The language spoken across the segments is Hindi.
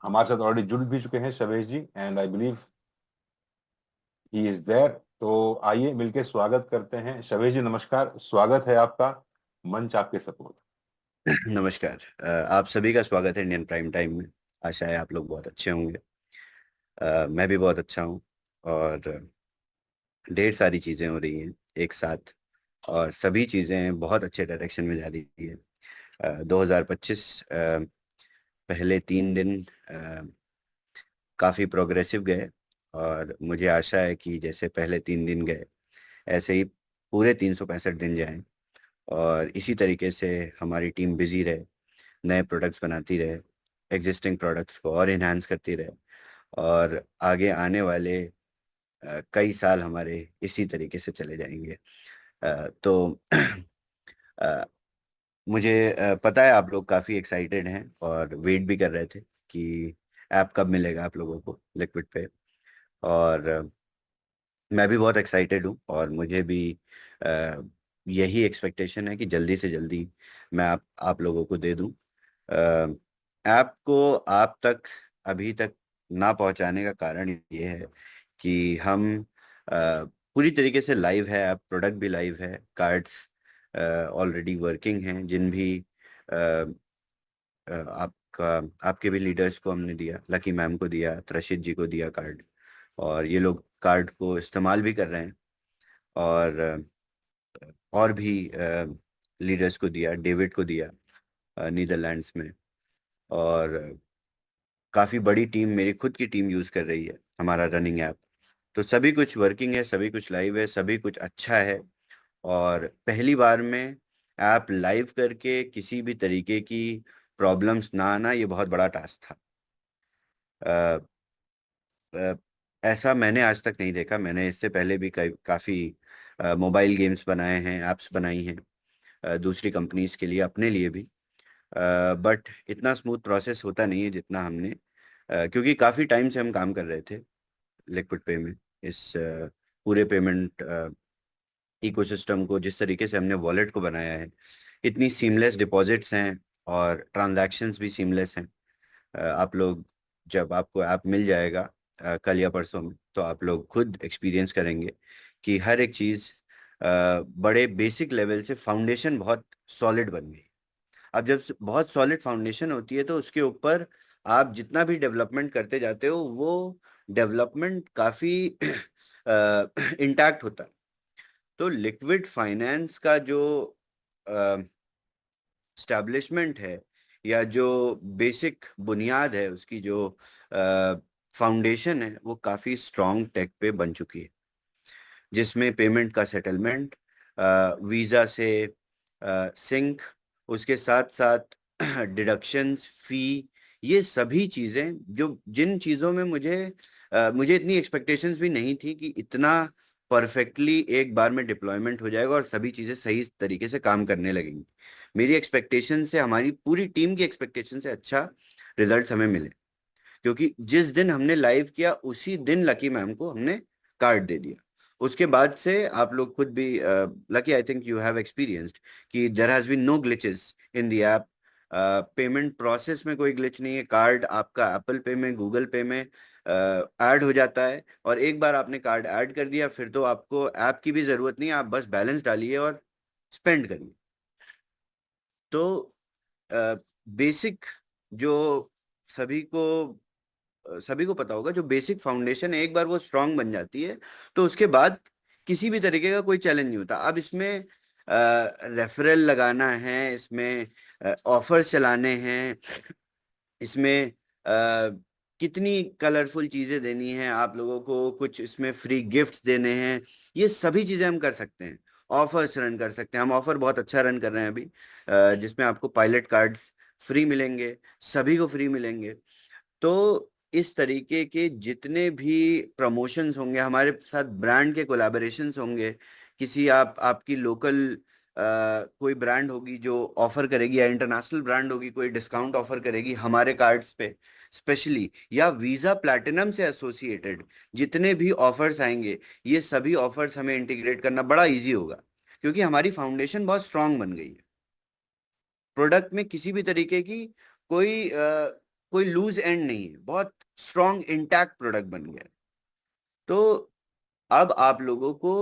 हमारे साथ ऑलरेडी जुड़ भी चुके हैं Shavesh ji, and I believe he is there. तो आइए मिलके स्वागत करते हैं। शवेश जी नमस्कार, स्वागत है आपका, मंच आपके सपोर्ट। नमस्कार। आप सभी का स्वागत है इंडियन प्राइम टाइम में। आशा है आप लोग बहुत अच्छे होंगे। मैं भी बहुत अच्छा हूँ। और ढेर सारी चीज़ें हो रही हैं एक साथ, और सभी चीज़ें बहुत अच्छे डायरेक्शन में जा रही है। 2025 पहले 3 दिन काफ़ी प्रोग्रेसिव गए, और मुझे आशा है कि जैसे पहले 3 दिन गए ऐसे ही पूरे 365 दिन जाएं, और इसी तरीके से हमारी टीम बिजी रहे, नए प्रोडक्ट्स बनाती रहे, एग्जिस्टिंग प्रोडक्ट्स को और इन्हांस करती रहे, और आगे आने वाले कई साल हमारे इसी तरीके से चले जाएंगे। तो अ, मुझे पता है आप लोग काफ़ी एक्साइटेड हैं और वेट भी कर रहे थे कि ऐप कब मिलेगा आप लोगों को लिक्विड पे। और मैं भी बहुत एक्साइटेड हूँ, और मुझे भी अ, यही एक्सपेक्टेशन है कि जल्दी से जल्दी मैं आप लोगों को दे दूँ। ऐप को आप तक अभी तक ना पहुंचाने का कारण ये है कि हम पूरी तरीके से लाइव है, ऐप प्रोडक्ट भी लाइव है, कार्ड्स ऑलरेडी वर्किंग हैं, जिन भी आपका आपके भी लीडर्स को हमने दिया, लकी मैम को दिया, त्रशित जी को दिया कार्ड, और ये लोग कार्ड को इस्तेमाल भी कर रहे हैं। और भी लीडर्स को दिया, डेविड को दिया नीदरलैंड्स में। और काफ़ी बड़ी टीम, मेरी खुद की टीम यूज़ कर रही है हमारा रनिंग ऐप। तो सभी कुछ वर्किंग है, सभी कुछ लाइव है, सभी कुछ अच्छा है। और पहली बार में ऐप लाइव करके किसी भी तरीके की प्रॉब्लम्स ना आना, ये बहुत बड़ा टास्क था। अ, अ, ऐसा मैंने आज तक नहीं देखा। मैंने इससे पहले भी काफ़ी मोबाइल गेम्स बनाए हैं, ऐप्स बनाई हैं दूसरी कंपनीज के लिए, अपने लिए भी। बट इतना स्मूथ प्रोसेस होता नहीं है जितना हमने, क्योंकि काफ़ी टाइम से हम काम कर रहे थे लिक्विड पे में, इस पूरे पेमेंट इकोसिस्टम को, जिस तरीके से हमने वॉलेट को बनाया है, इतनी सीमलेस डिपॉजिट्स हैं और ट्रांजैक्शंस भी सीमलेस हैं। आप लोग, जब आपको ऐप मिल जाएगा कल या परसों में, तो आप लोग खुद एक्सपीरियंस करेंगे कि हर एक चीज़ बड़े बेसिक लेवल से फाउंडेशन बहुत सॉलिड बन गई। अब जब बहुत सॉलिड फाउंडेशन होती है तो उसके ऊपर आप जितना भी डेवलपमेंट करते जाते हो, वो डेवलपमेंट काफ़ी इंटैक्ट होता है। तो लिक्विड फाइनेंस का जो स्टैब्लिशमेंट है, या जो बेसिक बुनियाद है, उसकी जो फाउंडेशन है, वो काफ़ी स्ट्रॉन्ग टेक पे बन चुकी है, जिसमें पेमेंट का सेटलमेंट वीज़ा से सिंक, उसके साथ साथ डिडक्शंस, फी, ये सभी चीज़ें, जो जिन चीज़ों में मुझे इतनी एक्सपेक्टेशंस भी नहीं थी कि इतना परफेक्टली एक बार में डिप्लॉयमेंट हो जाएगा और सभी चीज़ें सही तरीके से काम करने लगेंगी। मेरी एक्सपेक्टेशन से, हमारी पूरी टीम की एक्सपेक्टेशन से अच्छा रिजल्ट्स हमें मिले, क्योंकि जिस दिन हमने लाइव किया उसी दिन लकी मैम को हमने कार्ड दे दिया। उसके बाद से आप लोग खुद भी, Lucky, I think you have experienced कि there has been no glitches in the app. Payment process में कोई ग्लिच नहीं है। कार्ड आपका एप्पल पे में, गूगल पे में ऐड हो जाता है, और एक बार आपने कार्ड ऐड कर दिया, फिर तो आपको ऐप की भी ज़रूरत नहीं है, आप बस बैलेंस डालिए और स्पेंड करिए। तो बेसिक, जो सभी को सभी को पता होगा, जो बेसिक फाउंडेशन है, एक बार वो स्ट्रांग बन जाती है तो उसके बाद किसी भी तरीके का कोई चैलेंज नहीं होता। अब इसमें रेफरल लगाना है, इसमें ऑफर चलाने हैं, इसमें कितनी कलरफुल चीजें देनी है आप लोगों को, कुछ इसमें फ्री गिफ्ट्स देने हैं, ये सभी चीजें हम कर सकते हैं। ऑफर्स रन कर सकते हैं। हम ऑफर बहुत अच्छा रन कर रहे हैं अभी, जिसमें आपको पायलट कार्ड्स फ्री मिलेंगे, सभी को फ्री मिलेंगे। तो इस तरीके के जितने भी प्रमोशंस होंगे, हमारे साथ ब्रांड के कोलैबोरेशंस होंगे, किसी आपकी लोकल कोई ब्रांड होगी जो ऑफर करेगी, या इंटरनेशनल ब्रांड होगी कोई डिस्काउंट ऑफर करेगी हमारे कार्ड्स पे स्पेशली, या वीजा प्लैटिनम से एसोसिएटेड जितने भी ऑफर्स आएंगे, ये सभी ऑफर्स हमें इंटीग्रेट करना बड़ा इजी होगा, क्योंकि हमारी फाउंडेशन बहुत स्ट्रांग बन गई है। प्रोडक्ट में किसी भी तरीके की कोई कोई लूज एंड नहीं है, बहुत स्ट्रॉन्ग इंटैक्ट प्रोडक्ट बन गया है। तो अब आप लोगों को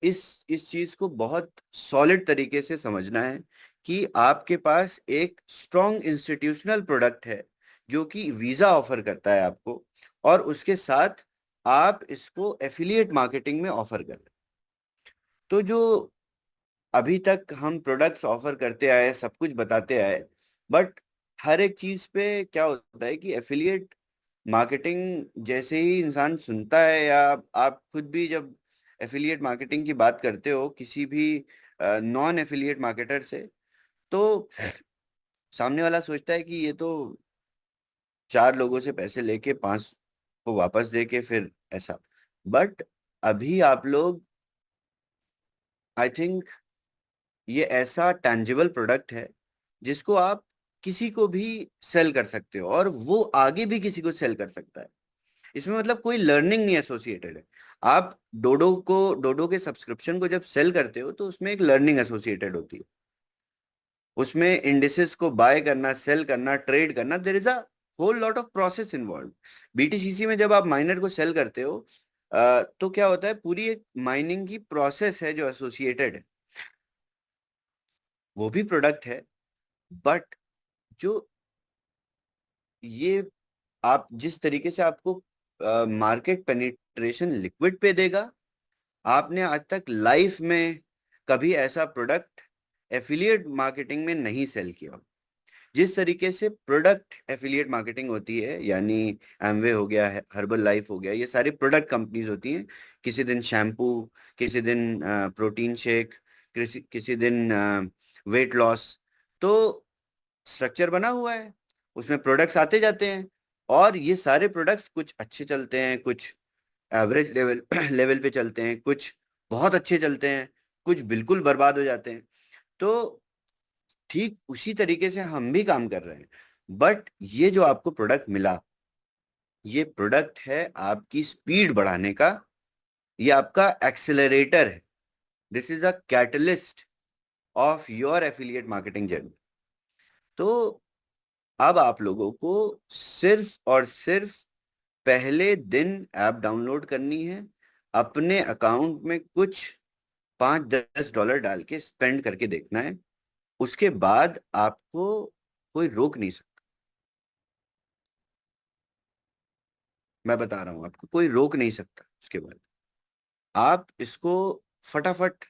इस चीज को बहुत सॉलिड तरीके से समझना है कि आपके पास एक स्ट्रॉन्ग इंस्टीट्यूशनल प्रोडक्ट है जो कि वीजा ऑफर करता है आपको, और उसके साथ आप इसको एफिलिएट मार्केटिंग में ऑफर कर रहे हैं। तो जो अभी तक हम प्रोडक्ट्स ऑफर करते आए, सब कुछ बताते आए, बट हर एक चीज पे क्या होता है कि एफिलिएट मार्केटिंग जैसे ही इंसान सुनता है, या आप खुद भी जब एफिलिएट मार्केटिंग की बात करते हो किसी भी नॉन एफिलिएट मार्केटर से, तो सामने वाला सोचता है कि ये तो 4 लोगों से पैसे लेके 5 को वापस दे के फिर ऐसा। बट अभी आप लोग, आई थिंक, ये ऐसा टैंजिबल प्रोडक्ट है जिसको आप किसी को भी सेल कर सकते हो, और वो आगे भी किसी को सेल कर सकता है। इसमें मतलब कोई लर्निंग नहीं एसोसिएटेड है। आप डोडो के सब्सक्रिप्शन को जब सेल करते हो तो उसमें एक लर्निंग एसोसिएटेड होती है। उसमें इंडिसेस को बाय करना, सेल करना, ट्रेड करना, there is a whole lot of process involve. BTCC में जब आप माइनर को सेल करते हो तो क्या होता है, पूरी एक माइनिंग की प्रोसेस है जो एसोसिएटेड है। वो भी प्रोडक्ट है, बट जो ये आप जिस तरीके से आपको मार्केट पेनिट्रेशन लिक्विड पे देगा, आपने आज तक लाइफ में कभी ऐसा प्रोडक्ट एफिलिएट मार्केटिंग में नहीं सेल किया। जिस तरीके से प्रोडक्ट एफिलिएट मार्केटिंग होती है, यानी एमवे हो गया है, हर्बल लाइफ हो गया, ये सारी प्रोडक्ट कंपनीज होती हैं। किसी दिन शैम्पू, किसी दिन प्रोटीन शेक, किसी दिन वेट लॉस। तो स्ट्रक्चर बना हुआ है, उसमें प्रोडक्ट्स आते जाते हैं, और ये सारे प्रोडक्ट्स कुछ अच्छे चलते हैं, कुछ एवरेज लेवल लेवल पे चलते हैं, कुछ बहुत अच्छे चलते हैं, कुछ बिल्कुल बर्बाद हो जाते हैं। तो ठीक उसी तरीके से हम भी काम कर रहे हैं। बट ये जो आपको प्रोडक्ट मिला, ये प्रोडक्ट है आपकी स्पीड बढ़ाने का, ये आपका एक्सेलरेटर है। This is a catalyst of your affiliate marketing journey. तो अब आप लोगों को सिर्फ और सिर्फ पहले दिन ऐप डाउनलोड करनी है, अपने अकाउंट में कुछ 5-10 डॉलर डाल के स्पेंड करके देखना है। उसके बाद आपको कोई रोक नहीं सकता। मैं बता रहा हूं आपको, कोई रोक नहीं सकता। उसके बाद आप इसको फटाफट,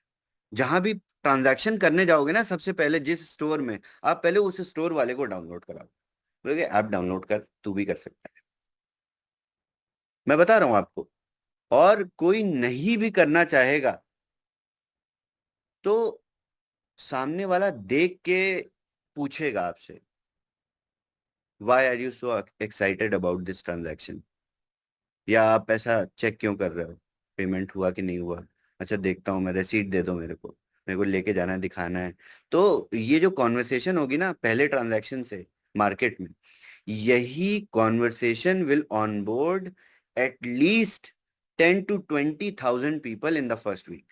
जहां भी ट्रांजैक्शन करने जाओगे ना, सबसे पहले जिस स्टोर में, आप पहले उस स्टोर वाले को डाउनलोड कराओ। बोलोगे ऐप डाउनलोड कर, तू भी कर सकता है। मैं बता रहा हूं आपको। और कोई नहीं भी करना चाहेगा तो सामने वाला देख के पूछेगा आपसे, why are you so excited about this transaction, या आप ऐसा चेक क्यों कर रहे हो, पेमेंट हुआ कि नहीं हुआ। अच्छा देखता हूँ मैं, रिसीट दे दो मेरे को लेके जाना है, दिखाना है। तो ये जो कॉन्वर्सेशन होगी ना पहले ट्रांजैक्शन से मार्केट में, यही conversation will on board at least 10 to 20,000 people in the first week.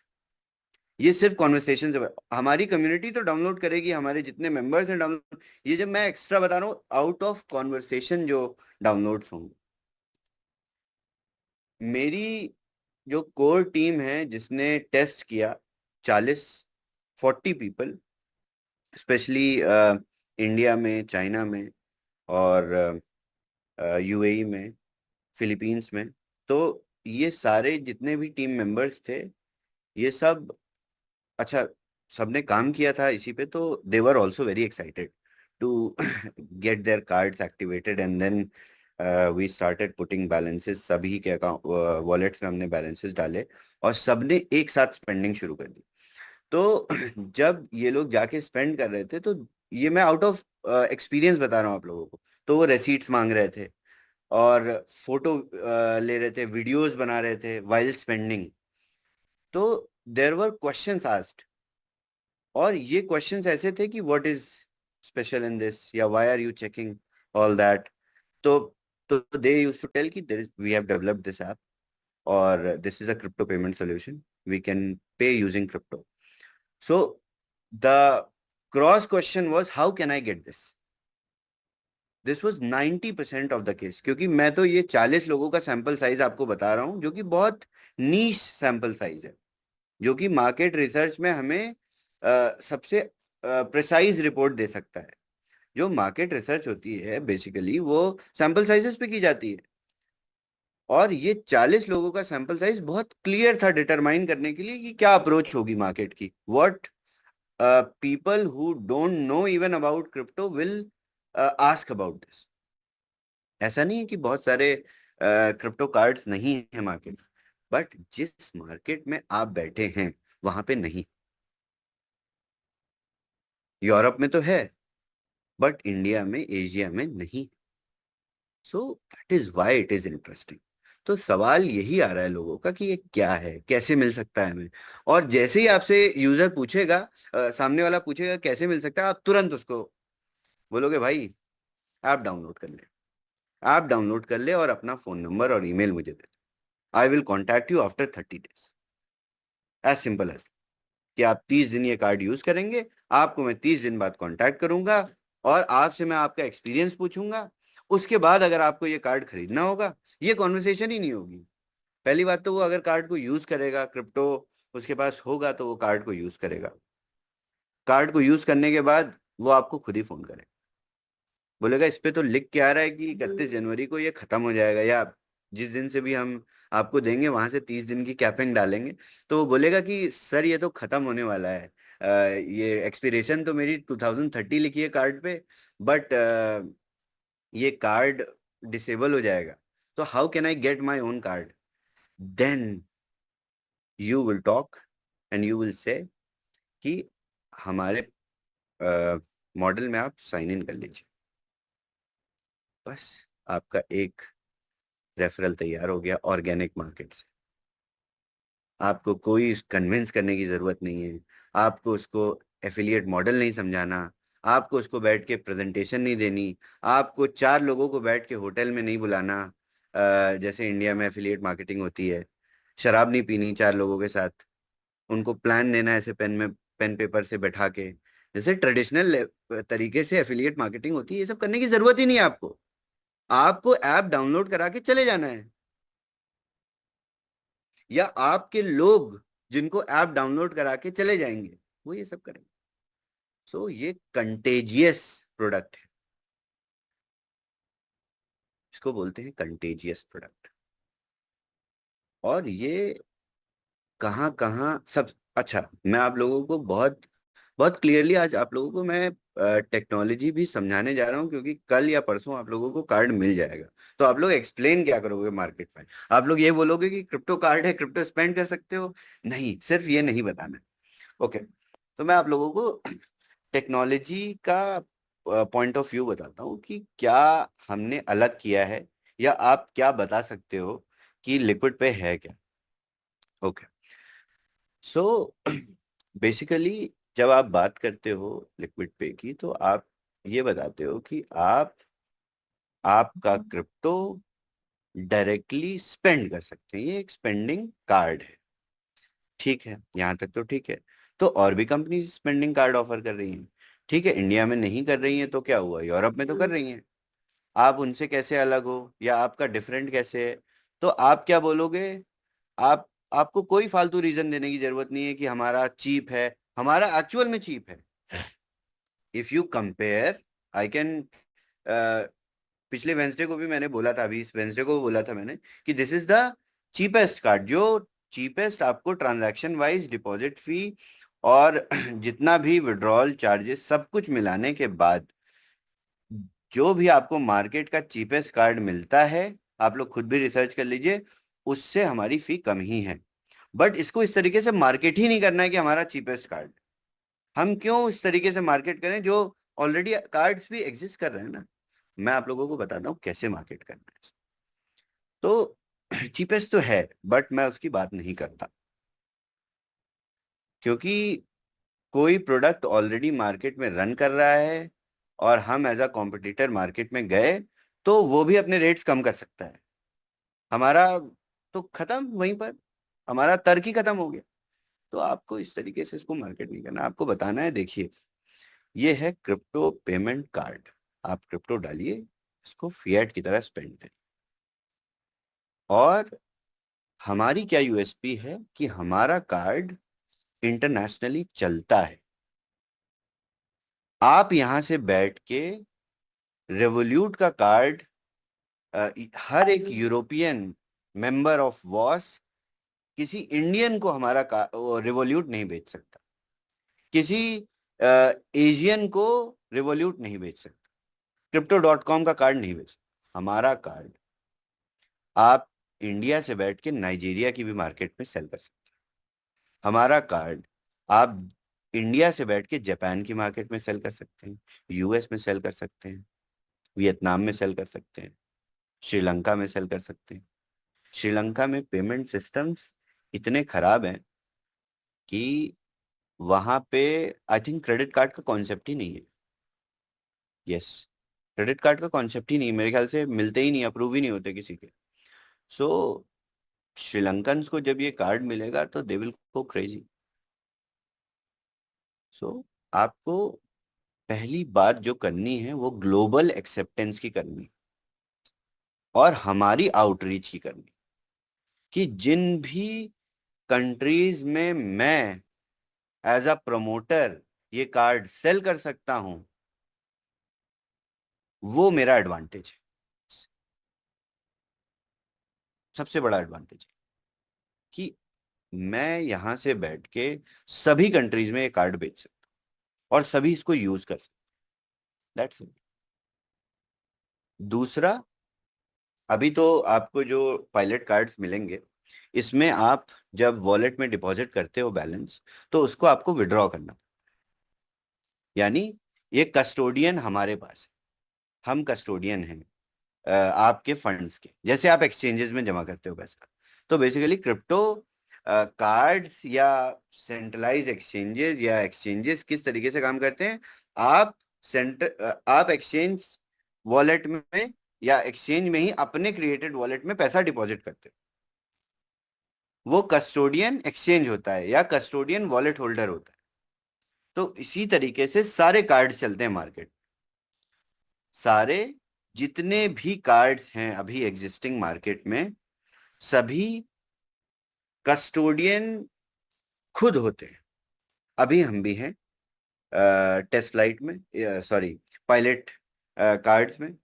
ये सिर्फ कॉन्वर्सेशन से, हमारी कम्युनिटी तो डाउनलोड करेगी, हमारे जितने मेंबर्स हैं डाउनलोड, ये जो मैं एक्स्ट्रा बता रहा हूँ आउट ऑफ कॉन्वर्सेशन जो डाउनलोड्स होंगे। मेरी जो कोर टीम है जिसने टेस्ट किया, 40 पीपल, स्पेशली इंडिया में, चाइना में, और यूएई में, फिलीपींस में, तो ये सारे जितने भी टीम मेंबर्स थे, ये सब, अच्छा, सबने काम किया था इसी पे, तो they were also very excited to get their cards activated, and then we started putting balances. सभी के अकाउंट वॉलेट्स में हमने बैलेंसेस डाले, और सबने एक साथ स्पेंडिंग शुरू कर दी। तो जब ये लोग जाके स्पेंड कर रहे थे, तो ये मैं आउट ऑफ एक्सपीरियंस बता रहा हूँ आप लोगों को, तो वो रेसीट्स मांग रहे थे, और फोटो ले रहे थे, वीडियोस बना रहे थे वाइल स्पेंडिंग। तो देयर वर क्वेश्चंस आस्क्ड, और ये क्वेश्चंस ऐसे थे कि what is special in this, या why are you checking all that. तो तो दे यूज्ड टू टेल कि there is, we have developed this app, और this is a crypto payment solution, we can pay using crypto. So the cross question was, how can I get this. This was 90% of the case, क्योंकि मैं तो ये 40 लोगों का सैंपल साइज आपको बता रहा हूं, जो कि बहुत नीश सैंपल साइज है, जो कि मार्केट रिसर्च में हमें सबसे प्रिसाइज रिपोर्ट दे सकता है। जो मार्केट रिसर्च होती है बेसिकली वो सैंपल साइजेस पे की जाती है, और ये 40 लोगों का सैंपल साइज बहुत क्लियर था डिटरमाइन करने के लिए कि क्या अप्रोच होगी मार्केट की, what people who don't know even about crypto will ask about this. ऐसा नहीं है कि बहुत सारे क्रिप्टो कार्ड्स नहीं है मार्केट, बट जिस मार्केट में आप बैठे हैं वहां पे नहीं। यूरोप में तो है, बट इंडिया में, एशिया में नहीं। So that is why it is interesting. तो सवाल यही आ रहा है लोगों का कि ये क्या है, कैसे मिल सकता है हमें। और जैसे ही आपसे यूजर पूछेगा, सामने वाला पूछेगा कैसे मिल सकता है, आप तुरंत उसको बोलोगे भाई ऐप डाउनलोड कर ले, ऐप डाउनलोड कर ले और अपना फोन नंबर और ईमेल मुझे दे दे, I will contact you after 30 days। As simple as कि आप 30 दिन ये कार्ड यूज करेंगे, आपको मैं 30 दिन बाद कांटेक्ट करूंगा और आपसे मैं आपका एक्सपीरियंस पूछूंगा। उसके बाद अगर आपको ये कार्ड खरीदना होगा, ये कॉन्वर्सेशन ही नहीं होगी। पहली बात तो वो अगर कार्ड को यूज करेगा, क्रिप्टो उसके पास होगा तो वो कार्ड को यूज करेगा। कार्ड को यूज करने के बाद वो आपको खुद ही फोन करेगा, बोलेगा इस पे तो लिख के आ रहा है कि 31 जनवरी को ये खत्म हो जाएगा, या जिस दिन से भी हम आपको देंगे वहां से 30 दिन की कैपिंग डालेंगे। तो वो बोलेगा कि सर ये तो खत्म होने वाला है, ये एक्सपिरेशन तो मेरी 2030 लिखी है कार्ड पे, बट ये कार्ड डिसेबल हो जाएगा, तो how can I get my own card. Then you will talk and you will say कि हमारे मॉडल में आप साइन इन कर लीजिए। बस आपका एक रेफरल तैयार हो गया ऑर्गेनिक मार्केट से। आपको कोई कन्विंस करने की जरूरत नहीं है, आपको उसको एफिलिएट मॉडल नहीं समझाना, आपको उसको बैठ के प्रेजेंटेशन नहीं देनी, आपको 4 लोगों को बैठ के होटल में नहीं बुलाना, जैसे इंडिया में एफिलिएट मार्केटिंग होती है। शराब नहीं पीनी 4 लोगों के साथ, उनको प्लान देना ऐसे पेन पेपर से बैठा के, जैसे ट्रेडिशनल तरीके से एफिलिएट मार्केटिंग होती है। ये सब करने की जरूरत ही नहीं है आपको। आपको ऐप डाउनलोड करा के चले जाना है, या आपके लोग जिनको ऐप डाउनलोड करा के चले जाएंगे वो ये सब करेंगे। सो ये कंटेजियस प्रोडक्ट है, इसको बोलते हैं कंटेजियस प्रोडक्ट। और ये कहाँ कहाँ सब, अच्छा मैं आप लोगों को बहुत बहुत क्लियरली आज आप लोगों को मैं टेक्नोलॉजी भी समझाने जा रहा हूँ, क्योंकि कल या परसों आप लोगों को कार्ड मिल जाएगा। तो आप लोग एक्सप्लेन क्या करोगे मार्केट में? आप लोग ये बोलोगे कि क्रिप्टो कार्ड है, क्रिप्टो स्पेंड कर सकते हो? नहीं, सिर्फ ये नहीं बताना। ओके, तो मैं आप लोगों को टेक्नोलॉजी का पॉइंट ऑफ व्यू बताता हूँ कि क्या हमने अलग किया है, या आप क्या बता सकते हो कि लिक्विड पे है क्या। ओके, सो बेसिकली जब आप बात करते हो लिक्विड पे की, तो आप ये बताते हो कि आप आपका क्रिप्टो डायरेक्टली स्पेंड कर सकते हैं, ये एक स्पेंडिंग कार्ड है। ठीक है, यहाँ तक तो ठीक है। तो और भी कंपनी स्पेंडिंग कार्ड ऑफर कर रही हैं, ठीक है, इंडिया में नहीं कर रही हैं तो क्या हुआ, यूरोप में तो कर रही हैं। आप उनसे कैसे अलग हो, या आपका डिफरेंट कैसे है? तो आप क्या बोलोगे? आप आपको कोई फालतू रीजन देने की जरूरत नहीं है कि हमारा चीप है, हमारा एक्चुअल में चीप है। If you compare, I can, पिछले वेंसडे को भी मैंने बोला था, अभी इस वेंसडे को बोला था मैंने कि this is the cheapest card, जो चीपेस्ट आपको ट्रांजैक्शन वाइज डिपॉजिट फी और जितना भी विड्रॉल चार्जेस सब कुछ मिलाने के बाद जो भी आपको मार्केट का चीपेस्ट कार्ड मिलता है, आप लोग खुद भी रिसर्च कर लीजिए, उससे हमारी फी कम ही है। बट इसको इस तरीके से मार्केट ही नहीं करना है कि हमारा चीपेस्ट कार्ड। हम क्यों इस तरीके से मार्केट करें, जो ऑलरेडी कार्ड्स भी एग्जिस्ट कर रहे हैं ना। मैं आप लोगों को बताता हूँ कैसे मार्केट करना है। तो चीपेस्ट तो है, बट मैं उसकी बात नहीं करता, क्योंकि कोई प्रोडक्ट ऑलरेडी मार्केट में रन कर रहा है और हम एज अ कॉम्पिटिटर मार्केट में गए तो वो भी अपने रेट्स कम कर सकता है। हमारा तो खत्म वहीं पर, हमारा तर्क ही खत्म हो गया। तो आपको इस तरीके से इसको मार्केट नहीं करना, आपको बताना है देखिए ये है क्रिप्टो पेमेंट कार्ड। आप क्रिप्टो डालिए, इसको फिएट की तरह स्पेंड करिए। और हमारी क्या यूएसपी है कि हमारा कार्ड इंटरनेशनली चलता है। आप यहां से बैठ के रेवोल्यूट का कार्ड हर एक यूरोपियन मेंबर ऑफ वॉस किसी इंडियन को हमारा रिवोल्यूट नहीं बेच सकता, किसी एशियन को रिवोल्यूट नहीं बेच सकता, crypto.com का कार्ड नहीं बेच सकता। हमारा कार्ड आप इंडिया से बैठ के नाइजीरिया की भी मार्केट में सेल कर सकते हैं। हमारा कार्ड आप इंडिया से बैठ के जापान की मार्केट में सेल कर सकते हैं, यूएस में सेल कर सकते हैं, वियतनाम में सेल कर सकते हैं, श्रीलंका में सेल कर सकते हैं। श्रीलंका में पेमेंट सिस्टम्स इतने खराब हैं कि वहां पे आई थिंक क्रेडिट कार्ड का कॉन्सेप्ट ही नहीं है। यस, क्रेडिट कार्ड का कॉन्सेप्ट ही नहीं, मेरे ख्याल से मिलते ही नहीं, अप्रूव ही नहीं होते किसी के। सो श्रीलंकन्स को जब ये कार्ड मिलेगा तो दे विल गो क्रेजी। सो आपको पहली बात जो करनी है वो ग्लोबल एक्सेप्टेंस की करनी है और हमारी आउटरीच की करनी, कि जिन भी कंट्रीज में मैं एज अ प्रमोटर ये कार्ड सेल कर सकता हूं, वो मेरा एडवांटेज है, सबसे बड़ा एडवांटेज है कि मैं यहां से बैठ के सभी कंट्रीज में ये कार्ड बेच सकता हूं और सभी इसको यूज कर सकते। That's it. दूसरा, अभी तो आपको जो पायलट कार्ड्स मिलेंगे इसमें आप जब वॉलेट में डिपॉजिट करते हो बैलेंस, तो उसको आपको विड्रॉ करना, यानी ये कस्टोडियन हमारे पास है, हम कस्टोडियन हैं आपके फंड्स के, जैसे आप एक्सचेंजेस में जमा करते हो पैसा। तो बेसिकली क्रिप्टो कार्ड्स या सेंट्रलाइज एक्सचेंजेस या एक्सचेंजेस किस तरीके से काम करते हैं, आप एक्सचेंज वॉलेट में या एक्सचेंज में ही अपने क्रिएटेड वॉलेट में पैसा डिपॉजिट करते हो। वो कस्टोडियन एक्सचेंज होता है या कस्टोडियन वॉलेट होल्डर होता है। तो इसी तरीके से सारे कार्ड चलते हैं मार्केट। सारे जितने भी कार्ड्स हैं अभी एग्जिस्टिंग मार्केट में, सभी कस्टोडियन खुद होते हैं। अभी हम भी हैं टेस्ट फ्लाइट में, सॉरी पायलट कार्ड्स में।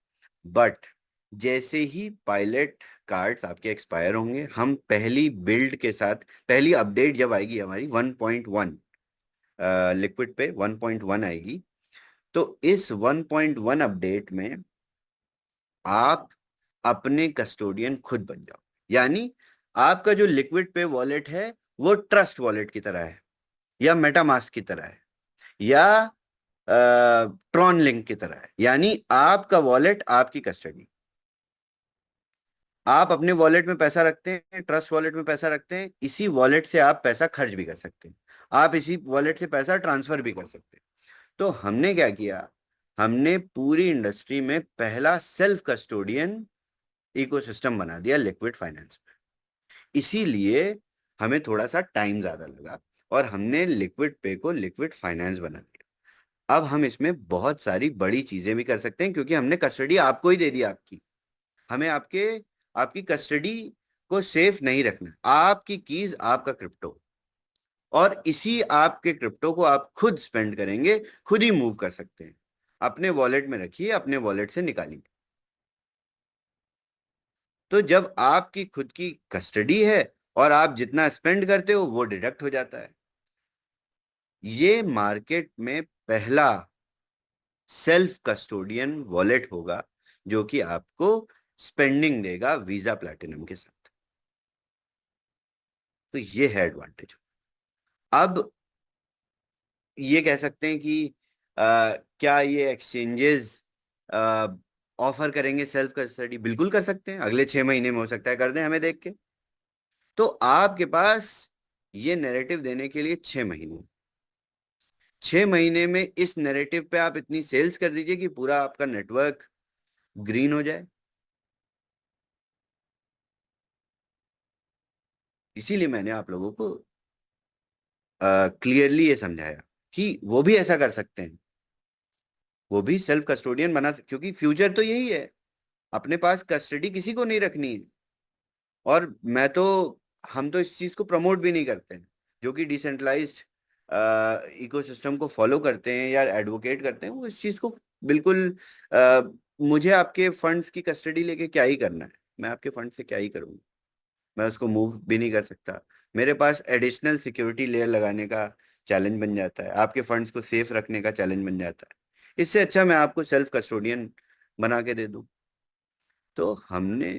बट जैसे ही पायलट कार्ड्स आपके एक्सपायर होंगे, हम पहली बिल्ड के साथ, पहली अपडेट जब आएगी हमारी 1.1 लिक्विड पे 1.1 आएगी, तो इस 1.1 अपडेट में आप अपने कस्टोडियन खुद बन जाओ। यानी आपका जो लिक्विड पे वॉलेट है वो ट्रस्ट वॉलेट की तरह है, या मेटामास्क की तरह है, या ट्रॉन लिंक की तरह है। यानी आपका वॉलेट आपकी कस्टडी, आप अपने वॉलेट में पैसा रखते हैं, ट्रस्ट वॉलेट में पैसा रखते हैं, इसी वॉलेट से आप पैसा खर्च भी कर सकते हैं, आप इसी वॉलेट से पैसा ट्रांसफर भी कर सकते हैं। तो हमने क्या किया, हमने पूरी इंडस्ट्री में पहला सेल्फ कस्टोडियन इकोसिस्टम बना दिया लिक्विड फाइनेंस में। इसीलिए हमें थोड़ा सा टाइम ज्यादा लगा और हमने लिक्विड पे को लिक्विड फाइनेंस बना दिया। अब हम इसमें बहुत सारी बड़ी चीजें भी कर सकते हैं, क्योंकि हमने कस्टडी आपको ही दे दी आपकी। हमें आपकी कस्टडी को सेफ नहीं रखना, आपकी कीज आपका क्रिप्टो, और इसी आपके क्रिप्टो को आप खुद स्पेंड करेंगे, खुद ही मूव कर सकते हैं। अपने वॉलेट में रखिए, अपने वॉलेट से निकालिए। तो जब आपकी खुद की कस्टडी है और आप जितना स्पेंड करते हो वो डिडक्ट हो जाता है। ये मार्केट में पहला सेल्फ कस्टोडियन वॉलेट होगा जो कि आपको स्पेंडिंग देगा वीजा प्लैटिनम के साथ। तो ये है एडवांटेज। अब ये कह सकते हैं कि क्या ये एक्सचेंजेस ऑफर करेंगे सेल्फ कस्टडी? बिल्कुल कर सकते हैं, अगले 6 महीने में हो सकता है कर दें हमें देख के। तो आपके पास ये नैरेटिव देने के लिए 6 महीने, 6 महीने में इस नैरेटिव पे आप इतनी सेल्स कर दीजिए कि पूरा आपका नेटवर्क ग्रीन हो जाए। इसीलिए मैंने आप लोगों को क्लियरली ये समझाया कि वो भी ऐसा कर सकते हैं, वो भी सेल्फ कस्टोडियन क्योंकि फ्यूचर तो यही है। अपने पास कस्टडी किसी को नहीं रखनी है। और हम तो इस चीज को प्रमोट भी नहीं करते हैं। जो कि डिसेंट्रलाइज्ड इकोसिस्टम को फॉलो करते हैं या एडवोकेट करते हैं, वो इस चीज को बिल्कुल अ, मुझे आपके फंड्स की कस्टडी लेके क्या ही करना है, मैं आपके फंड से क्या ही करूँगा, मैं उसको मूव भी नहीं कर सकता। मेरे पास एडिशनल सिक्योरिटी लेयर लगाने का चैलेंज बन जाता है, आपके फंड्स को सेफ रखने का चैलेंज बन जाता है। इससे अच्छा मैं आपको सेल्फ कस्टोडियन बना के दे दूं। तो हमने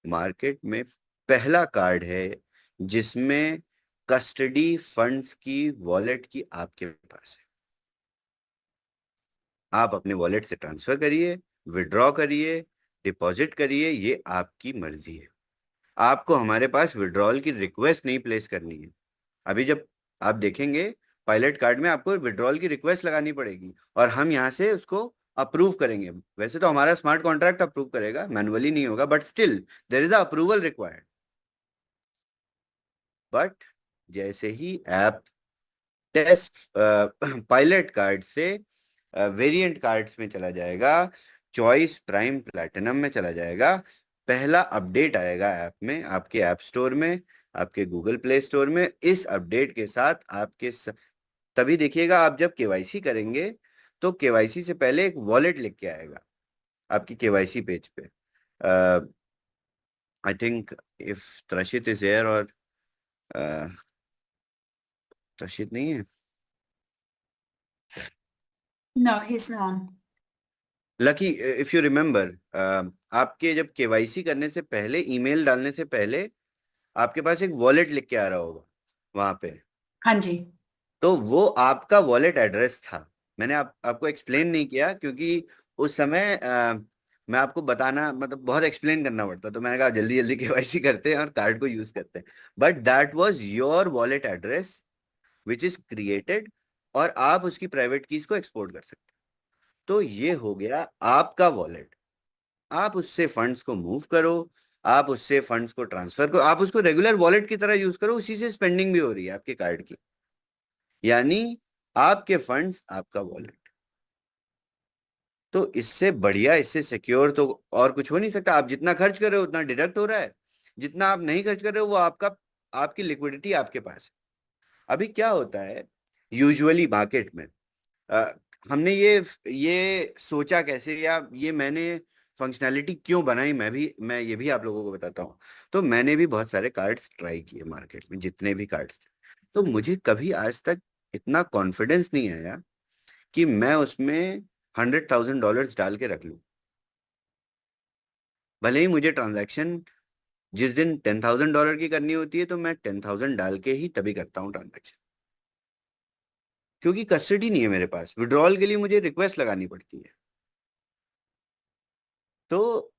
मार्केट में पहला कार्ड है जिसमें कस्टडी फंड्स की वॉलेट की आपके पास है। आप अपने वॉलेट से ट्रांसफर करिए, विड्रॉ करिए, डिपॉजिट करिए, ये आपकी मर्जी है। आपको हमारे पास विड्रॉल की रिक्वेस्ट नहीं प्लेस करनी है। अभी जब आप देखेंगे पायलट कार्ड में आपको विड्रॉल की रिक्वेस्ट लगानी पड़ेगी और हम यहाँ से उसको अप्रूव करेंगे। वैसे तो हमारा स्मार्ट कॉन्ट्रैक्ट अप्रूव करेगा, मैनुअली नहीं होगा, but still there is a approval required. But जैसे ही ऐप टेस्ट पायलट कार्ड से वेरिएंट कार्ड्स में चला जाएगा, चॉइस प्राइम प्लैटिनम में चला जाएगा, पहला अपडेट आएगा ऐप में, आपके ऐप स्टोर में, आपके गूगल प्ले स्टोर में। इस अपडेट के साथ तभी देखिएगा, आप जब केवाईसी करेंगे तो केवाईसी से पहले एक वॉलेट लिख के आएगा आपकी केवाईसी पेज पे। I think if Trashit is here, और त्रशित नहीं है। No, he's not. Lucky, if you remember, आपके जब केवाईसी करने से पहले, ईमेल डालने से पहले, आपके पास एक वॉलेट लिख के आ रहा होगा वहां पे। हाँ जी। तो वो आपका वॉलेट एड्रेस था। मैंने आपको एक्सप्लेन नहीं किया क्योंकि उस समय मैं आपको बताना, मतलब बहुत एक्सप्लेन करना पड़ता, तो मैंने कहा जल्दी जल्दी केवाईसी करते हैं और कार्ड को यूज करते हैं। But that was your wallet address which is created, और आप उसकी प्राइवेट कीज को एक्सपोर्ट कर सकते हैं। तो ये हो गया आपका वॉलेट। आप उससे फंड्स को मूव करो, आप उससे फंड्स को ट्रांसफर करो, आप उसको रेगुलर वॉलेट की तरह यूज करो, उसी से स्पेंडिंग भी हो रही है आपके कार्ड की। यानी आपके फंड्स, आपका वॉलेट। तो इससे बढ़िया, इससे सिक्योर तो और कुछ हो नहीं सकता। आप जितना खर्च कर रहे हो उतना डिडक्ट हो रहा है, जितना आप नहीं खर्च कर रहे हो वो आपकी लिक्विडिटी आपके पास है। अभी क्या होता है यूजुअली मार्केट में, अ, हमने ये सोचा कैसे, या ये मैंने फंक्शनैलिटी क्यों बनाई, मैं ये भी आप लोगों को बताता हूँ। तो मैंने भी बहुत सारे कार्ड्स ट्राई किए मार्केट में, जितने भी कार्ड्स थे। तो मुझे कभी आज तक इतना कॉन्फिडेंस नहीं आया कि मैं उसमें $100,000 डाल के रख लूं। भले ही मुझे ट्रांजैक्शन जिस दिन $10,000 की करनी होती है, तो मैं 10,000 डाल के ही तभी करता हूँ ट्रांजैक्शन, क्योंकि कस्टडी नहीं है मेरे पास। विड्रॉल के लिए मुझे रिक्वेस्ट लगानी पड़ती है। तो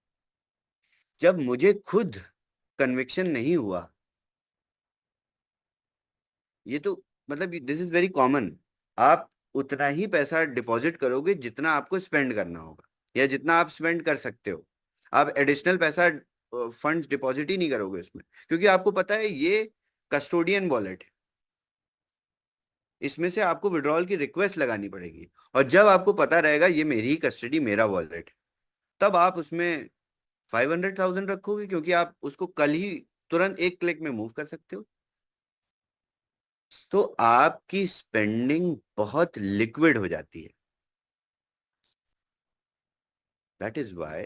जब मुझे खुद कन्विक्शन नहीं हुआ, ये तो मतलब दिस इज वेरी कॉमन। आप उतना ही पैसा डिपॉजिट करोगे जितना आपको स्पेंड करना होगा, या जितना आप स्पेंड कर सकते हो। आप एडिशनल पैसा फंड्स डिपॉजिट ही नहीं करोगे उसमें, क्योंकि आपको पता है ये कस्टोडियन वॉलेट है। इसमें से आपको विड्रॉल की रिक्वेस्ट लगानी पड़ेगी, और जब आपको पता रहेगा ये मेरी ही कस्टडी, मेरा वॉलेट है, तब आप उसमें 500,000 रखोगे, क्योंकि आप उसको कल ही तुरंत एक क्लिक में मूव कर सकते हो। तो आपकी स्पेंडिंग बहुत लिक्विड हो जाती है। That is why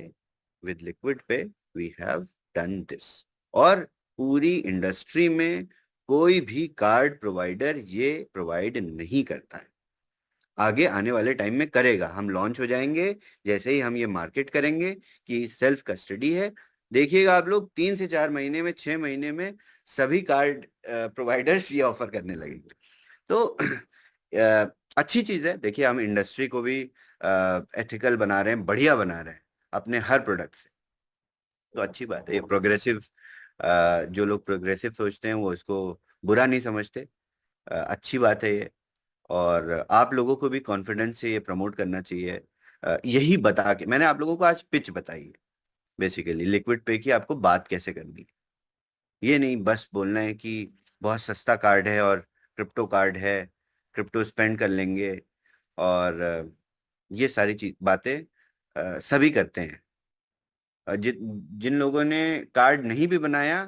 with liquid pay we have done this. और पूरी इंडस्ट्री में कोई भी कार्ड प्रोवाइडर ये प्रोवाइड नहीं करता है। आगे आने वाले टाइम में करेगा, हम लॉन्च हो जाएंगे जैसे ही हम ये मार्केट करेंगे कि सेल्फ कस्टडी है। देखिएगा आप लोग 3 से 4 महीने में, 6 महीने में सभी कार्ड प्रोवाइडर्स ये ऑफर करने लगेंगे। तो अच्छी चीज है। देखिए, हम इंडस्ट्री को भी एथिकल बना रहे हैं, बढ़िया बना रहे हैं अपने हर प्रोडक्ट से। तो अच्छी बात है ये प्रोग्रेसिव। जो लोग प्रोग्रेसिव सोचते हैं वो इसको बुरा नहीं समझते। अच्छी बात है ये। और आप लोगों को भी कॉन्फिडेंस से ये प्रमोट करना चाहिए। यही बता के मैंने आप लोगों को आज पिच बताई है, बेसिकली लिक्विड पे की आपको बात कैसे करनी है। ये नहीं बस बोलना है कि बहुत सस्ता कार्ड है और क्रिप्टो कार्ड है, क्रिप्टो स्पेंड कर लेंगे, और ये सारी चीज बातें सभी करते हैं। जिन लोगों ने कार्ड नहीं भी बनाया,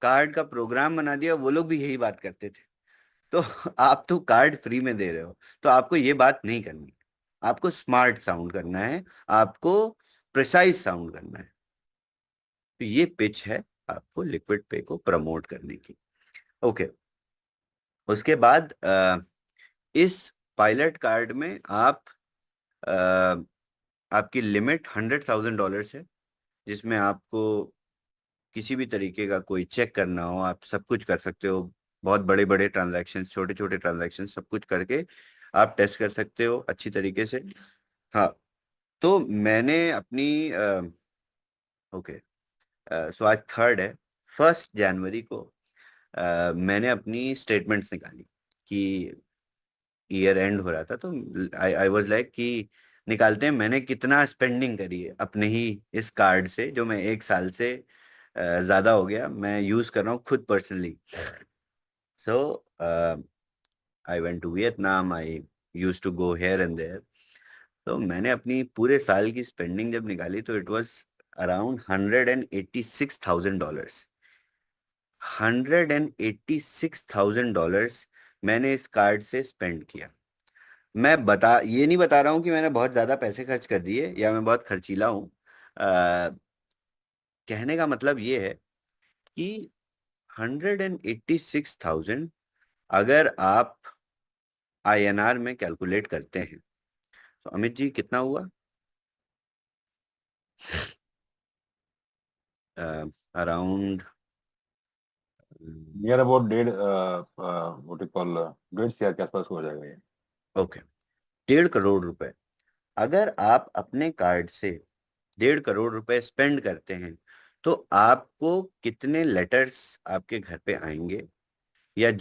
कार्ड का प्रोग्राम बना दिया, वो लोग भी यही बात करते थे। तो आप तो कार्ड फ्री में दे रहे हो, तो आपको ये बात नहीं करनी है। आपको स्मार्ट साउंड करना है, आपको प्रिसाइज साउंड करना है। तो ये पिच है आपको लिक्विड पे को प्रमोट करने की। ओके, उसके बाद इस पायलट कार्ड में आप अ, आपकी लिमिट $100,000 है, जिसमें आपको किसी भी तरीके का कोई चेक करना हो, आप सब कुछ कर सकते हो। बहुत बड़े बड़े ट्रांजैक्शन, छोटे छोटे ट्रांजैक्शन, सब कुछ करके आप टेस्ट कर सकते हो अच्छी तरीके से। हाँ, तो मैंने अपनी ओके, सो आज 3rd है, 1 जनवरी को मैंने अपनी स्टेटमेंट्स निकाली कि ईयर एंड हो रहा था, तो आई वाज लाइक कि निकालते हैं मैंने कितना स्पेंडिंग करी है अपने ही इस कार्ड से, जो मैं 1 साल से ज्यादा हो गया मैं यूज कर रहा हूँ खुद personally. So I went to Vietnam, I use to go here and there. तो मैंने अपनी पूरे साल की स्पेंडिंग जब निकाली तो इट वाज अराउंड $186,000। $186,000 मैंने इस कार्ड से स्पेंड किया। ये नहीं बता रहा हूँ कि मैंने बहुत ज्यादा पैसे खर्च कर दिए या मैं बहुत खर्चीला हूँ। कहने का मतलब ये है कि 186,000 अगर आप INR में कैलकुलेट करते हैं तो अमित जी कितना हुआ? अराउंड नियर अबाउट 1.5 के आसपास हो जाएगा ये। ओके, 1.5 करोड़ रुपए। अगर आप अपने कार्ड से 1.5 करोड़ रुपए स्पेंड करते हैं तो आपको कितने लेटर्स आपके घर पे आएंगे, या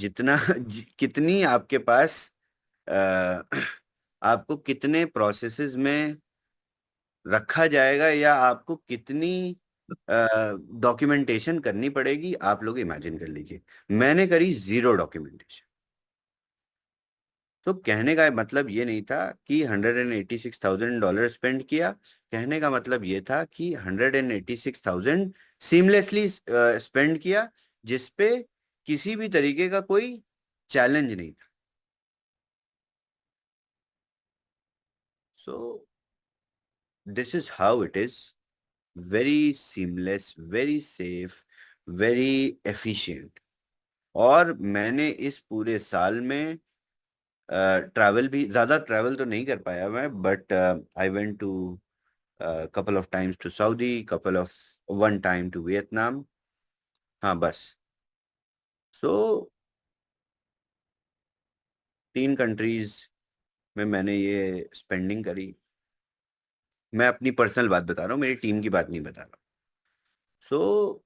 कितनी आपके पास अ, आपको कितने प्रोसेसेस में रखा जाएगा, या आपको कितनी डॉक्यूमेंटेशन करनी पड़ेगी, आप लोग इमेजिन कर लीजिए। मैंने करी 0 डॉक्यूमेंटेशन। तो कहने का मतलब ये नहीं था कि $186,000 स्पेंड किया, कहने का मतलब ये था कि 186,000 सीमलेसली स्पेंड किया, जिसपे किसी भी तरीके का कोई चैलेंज नहीं था। So this is how it is, very seamless, very safe, very efficient. और मैंने इस पूरे साल में ट्रैवल भी, ज्यादा ट्रैवल तो नहीं कर पाया मैं, but I went to couple of times to Saudi, one time to Vietnam। हाँ बस। सो 3 कंट्रीज में मैंने ये स्पेंडिंग करी। मैं अपनी पर्सनल बात बता रहा हूँ, मेरी टीम की बात नहीं बता रहा। सो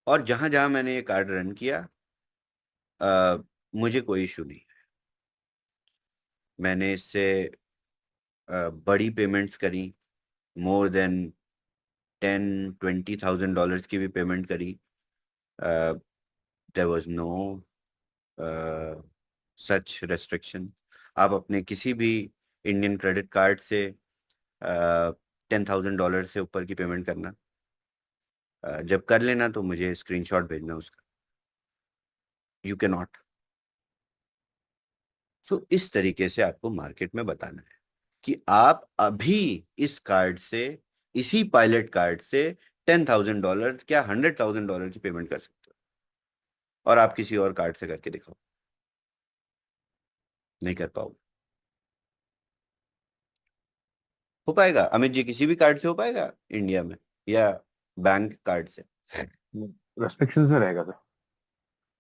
और जहां जहां मैंने ये कार्ड रन किया, मुझे कोई इशू नहीं। मैंने इससे बड़ी पेमेंट्स करी, मोर देन 10-20 thousand dollars की भी पेमेंट करी। There was no such restriction. आप अपने किसी भी इंडियन क्रेडिट कार्ड से $10,000 से ऊपर की पेमेंट करना, जब कर लेना तो मुझे स्क्रीनशॉट भेजना उसका। You can not. सो इस तरीके से आपको मार्केट में बताना है कि आप अभी इस कार्ड से, इसी पायलट कार्ड से $10,000 क्या $100,000 की पेमेंट कर सकते हो, और आप किसी और कार्ड से करके दिखाओ, नहीं कर पाओगे। हो पाएगा अमित जी? किसी भी कार्ड से हो पाएगा इंडिया में, या बैंक कार्ड से? रेस्ट्रिक्शंस में रहेगा sir.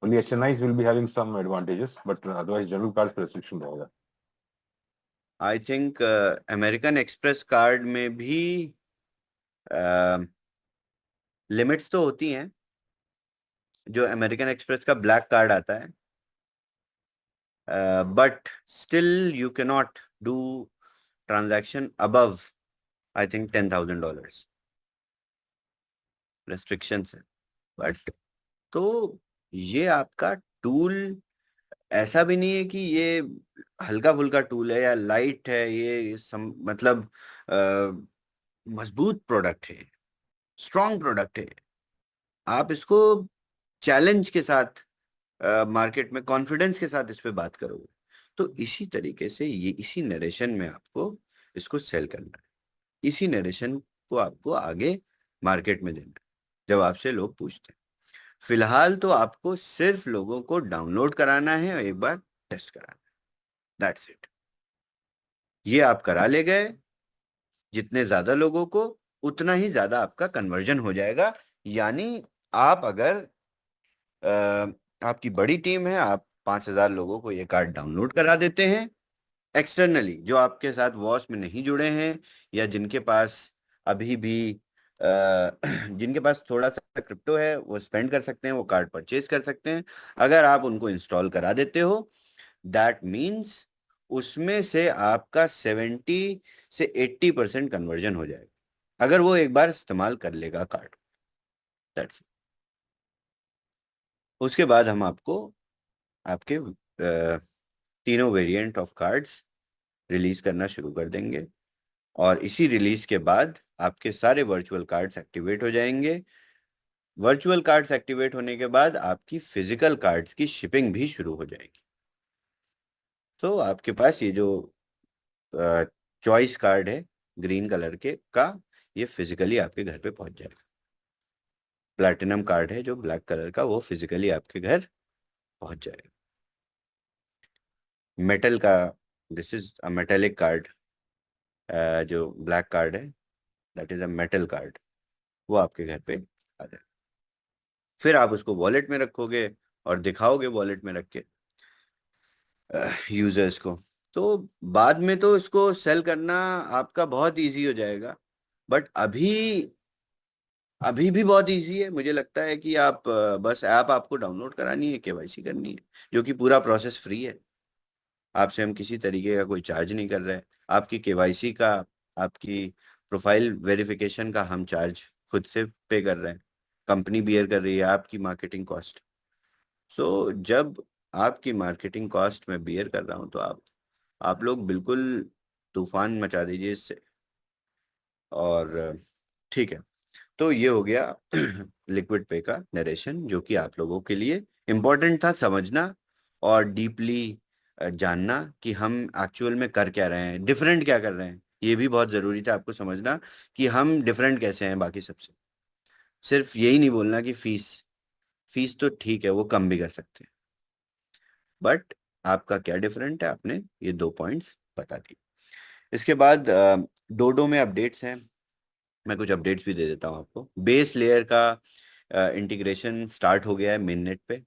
Only HNIs will be having some advantages, but otherwise general card पे रेस्ट्रिक्शन रहेगा। I think American Express card में भी लिमिट्स तो होती हैं। जो अमेरिकन एक्सप्रेस का ब्लैक कार्ड आता है, but still you can not do transaction above, I think, $10,000 restrictions है। बट तो ये आपका टूल ऐसा भी नहीं है कि ये हल्का फुल्का टूल है या लाइट है, मतलब मजबूत प्रोडक्ट है, स्ट्रॉन्ग प्रोडक्ट है। आप इसको चैलेंज के साथ मार्केट में कॉन्फिडेंस के साथ इस पे बात करोगे। तो इसी तरीके से ये इसी नरेशन में आपको इसको सेल करना है, इसी नरेशन को आपको आगे मार्केट में देना है जब आपसे लोग पूछते हैं। फिलहाल तो आपको सिर्फ लोगों को डाउनलोड कराना है और एक बार टेस्ट कराना है, दैट्स इट। ये आप करा ले गए, जितने ज्यादा लोगों को उतना ही ज्यादा आपका कन्वर्जन हो जाएगा। यानी आप अगर आपकी बड़ी टीम है, आप 5,000 लोगों को ये कार्ड डाउनलोड करा देते हैं एक्सटर्नली, जो आपके साथ वॉच में नहीं जुड़े हैं या जिनके पास अभी भी जिनके पास थोड़ा सा क्रिप्टो है, वो स्पेंड कर सकते हैं, वो कार्ड परचेज कर सकते हैं। अगर आप उनको इंस्टॉल करा देते हो, दैट मीन्स उसमें से आपका 70 से 80% कन्वर्जन हो जाएगा अगर वो एक बार इस्तेमाल कर लेगा कार्ड। दैट्स। उसके बाद हम आपको आपके तीनों वेरिएंट ऑफ कार्ड्स रिलीज करना शुरू कर देंगे और इसी रिलीज के बाद आपके सारे वर्चुअल कार्ड्स एक्टिवेट हो जाएंगे। वर्चुअल कार्ड्स एक्टिवेट होने के बाद आपकी फिजिकल कार्ड्स की शिपिंग भी शुरू हो जाएगी। तो आपके पास ये जो चॉइस कार्ड है ग्रीन कलर के का, ये फिजिकली आपके घर पे पहुंच जाएगा। प्लैटिनम कार्ड है जो ब्लैक कलर का, वो फिजिकली आपके घर पहुंच जाएगा। मेटल का, this is a metallic card, जो ब्लैक कार्ड है that is a metal card, वो आपके घर पे आ जाएगा। फिर आप उसको वॉलेट में रखोगे और दिखाओगे वॉलेट में रख के यूजर्स को। तो बाद में तो इसको सेल करना आपका बहुत इजी हो जाएगा। बट अभी अभी भी बहुत इजी है। मुझे लगता है कि आप बस ऐप आपको डाउनलोड करानी है, केवाईसी करनी है, जो कि पूरा प्रोसेस फ्री है। आपसे हम किसी तरीके का कोई चार्ज नहीं कर रहे हैं। आपकी केवाईसी का, आपकी प्रोफाइल वेरिफिकेशन का हम चार्ज खुद से पे कर रहे हैं। कंपनी बियर कर रही है आपकी मार्केटिंग कॉस्ट। सो जब आपकी मार्केटिंग कॉस्ट में बियर कर रहा हूं, तो आप लोग बिल्कुल तूफान मचा दीजिए इससे। और ठीक है, तो ये हो गया लिक्विड पे का नरेशन, जो कि आप लोगों के लिए इम्पोर्टेंट था समझना और डीपली जानना कि हम एक्चुअल में कर क्या रहे हैं, डिफरेंट क्या कर रहे हैं। ये भी बहुत ज़रूरी था आपको समझना कि हम डिफरेंट कैसे हैं बाकी सबसे। सिर्फ यही नहीं बोलना कि फीस फीस तो ठीक है, वो कम भी कर सकते हैं, बट आपका क्या डिफरेंट है, आपने ये 2 पॉइंट्स बता दी। इसके बाद डोडो में अपडेट्स हैं। मैं कुछ अपडेट्स भी दे देता हूँ आपको। बेस लेयर का इंटीग्रेशन स्टार्ट हो गया है मेन नेट पे।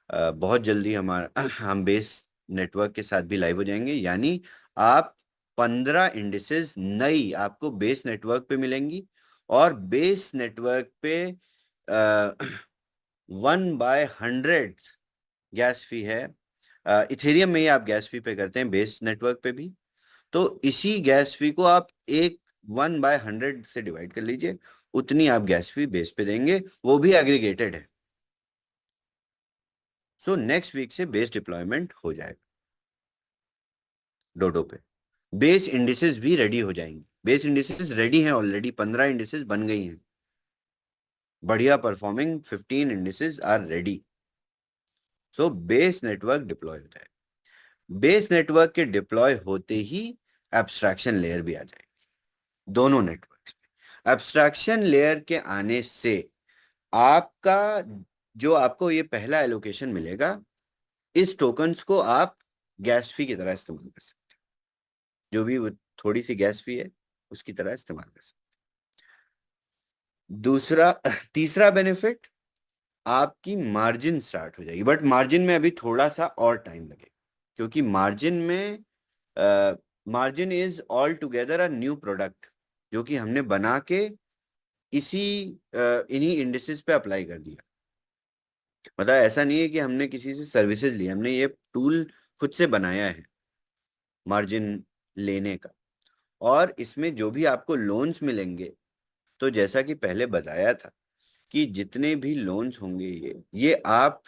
बहुत जल्दी हमारा हम बेस नेटवर्क के साथ भी लाइव हो जाएंगे। यानी आप 15 इंडिसेस नई आपको बेस नेटवर्क पे मिलेंगी और बेस नेटवर्क पे 1/100 गैस फी है। इथेरियम में ही आप गैस फी पे करते हैं, बेस नेटवर्क पे भी। तो इसी गैस फी को आप 1/100 से डिवाइड कर लीजिए, उतनी आप गैस फी बेस पे देंगे, वो भी एग्रीगेटेड है। सो नेक्स्ट वीक से बेस डिप्लॉयमेंट हो जाएगा डोडो पे। बेस इंडिसेस भी रेडी हो जाएंगी। बेस इंडिसेस रेडी हैं ऑलरेडी, 15 इंडिसेस बन गई हैं। बढ़िया performing 15 indices are ready. So base network deploy होता है। बेस नेटवर्क के डिप्लॉय होते ही एब्स्ट्रैक्शन लेयर भी आ जाएगी दोनों नेटवर्क्स पे। एब्स्ट्रैक्शन लेयर के आने से आपका जो आपको ये पहला एलोकेशन मिलेगा, इस टोकन्स को आप गैस फी की तरह इस्तेमाल कर सकते हैं। जो भी वो थोड़ी सी गैस फी है उसकी तरह इस्तेमाल कर सकते हैं। दूसरा तीसरा बेनिफिट, आपकी मार्जिन स्टार्ट हो जाएगी। बट मार्जिन में अभी थोड़ा सा और टाइम लगेगा, क्योंकि margin is all together a new product जो कि हमने बना के इसी इन्हीं इंडिसेस पे अप्लाई कर दिया। मतलब ऐसा नहीं है कि हमने किसी से सर्विसेज ली, हमने ये टूल खुद से बनाया है मार्जिन लेने का। और इसमें जो भी आपको लोन्स मिलेंगे, तो जैसा कि पहले बताया था कि जितने भी लोन्स होंगे ये आप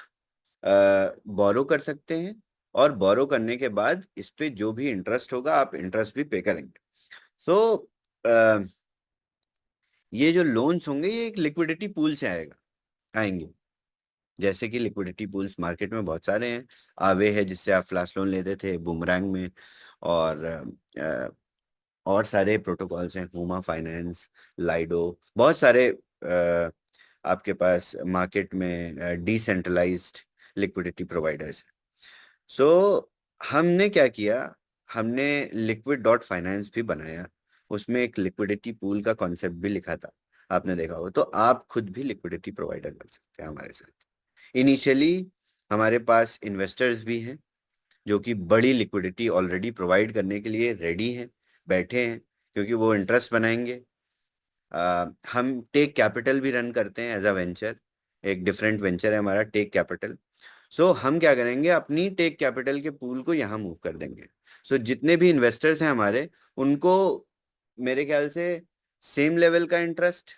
बोरो कर सकते हैं, और बोरो करने के बाद इस पे जो भी इंटरेस्ट होगा आप इंटरेस्ट भी पे करेंगे। सो ये जो लोन्स होंगे ये एक लिक्विडिटी पूल से आएंगे। जैसे कि लिक्विडिटी पूल्स मार्केट में बहुत सारे हैं। आवे है जिससे आप फ्लैश लोन लेते थे, बूमरैंग में, और और सारे प्रोटोकॉल्स हैं, हुमा फाइनेंस, लाइडो, बहुत सारे आपके पास मार्केट में डिसेंट्रलाइज्ड लिक्विडिटी प्रोवाइडर्स हैं। सो हमने क्या किया, हमने लिक्विड डॉट फाइनेंस भी बनाया, उसमें एक लिक्विडिटी पूल का कॉन्सेप्ट भी लिखा था, आपने देखा होगा। तो आप खुद भी लिक्विडिटी प्रोवाइडर बन सकते हैं हमारे साथ। इनिशियली हमारे पास इन्वेस्टर्स भी हैं जो कि बड़ी लिक्विडिटी ऑलरेडी प्रोवाइड करने के लिए रेडी हैं, बैठे हैं, क्योंकि वो इंटरेस्ट बनाएंगे। हम टेक कैपिटल भी रन करते हैं एज अ वेंचर, एक डिफरेंट वेंचर है हमारा टेक कैपिटल। सो हम क्या करेंगे, अपनी टेक कैपिटल के पूल को यहाँ मूव कर देंगे। सो जितने भी इन्वेस्टर्स हैं हमारे, उनको मेरे ख्याल से सेम लेवल का इंटरेस्ट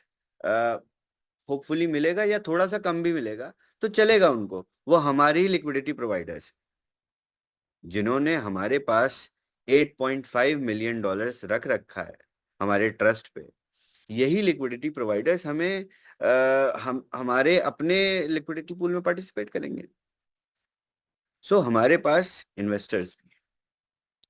होपफुली मिलेगा, या थोड़ा सा कम भी मिलेगा तो चलेगा उनको। वो हमारी लिक्विडिटी प्रोवाइडर्स जिन्होंने हमारे पास $8.5 मिलियन रख रखा है हमारे ट्रस्ट पे, यही लिक्विडिटी प्रोवाइडर्स हमें हम हमारे अपने लिक्विडिटी पूल में पार्टिसिपेट करेंगे। सो हमारे पास इन्वेस्टर्स भी हैं,